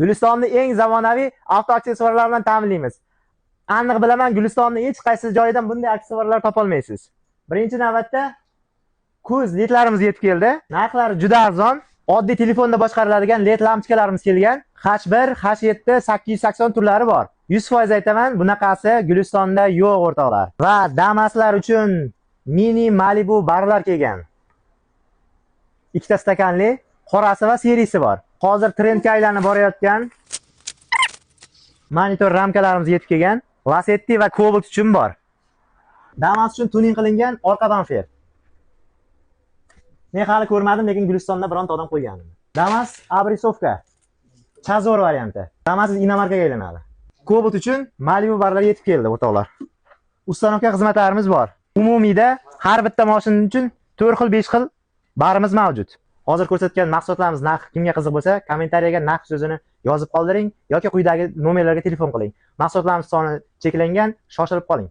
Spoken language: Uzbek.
Gulistonni eng zamonaviy avto aksessuarlar bilan ta'minlaymiz. Aniq bilaman, Gulistonni hech qaysi joyidan bunday aksessuarlar topa olmaysiz. Birinchi navbatda ko'z ledlarimiz yetib keldi. Narxlari juda arzon. Oddiy telefonda boshqariladigan led lampochkalarimiz kelgan. H1, H7, 880 turlari bor. 100% aytaman, bunaqasi Gulistonda yo'q o'rtoqlar. Va Damaslar uchun mini Malibu barlar kelgan. Ikkita stakanli, qorasi va serisi bor. Hozir trendga aylanib borayotgan monitor ramkalarimiz yetib kelgan. Lasetti va Cobalt uchun bor. Damas uchun tuning qilingan orqa bamper. Men hali ko'rmadim, lekin Gulistonda bironta odam qo'ygan. Damas abrisovka. Chazor varianti. Damas inomarkaga aylanadi. Cobalt uchun Malibu barlar yetib keldi o'rtoqlar. Ustanovka xizmatlarimiz bor. Umumiyda har bitta mashina uchun 4 xil, 5 xil barimiz mavjud. Hozir ko'rsatgan mahsulotlarimiz narxi kimga qiziq bo'lsa, kommentariyaga narx so'zini yozib qoldiring yoki quyidagi nomerlarga telefon qiling. Mahsulotlarimiz soni cheklangan, shoshilib qoling.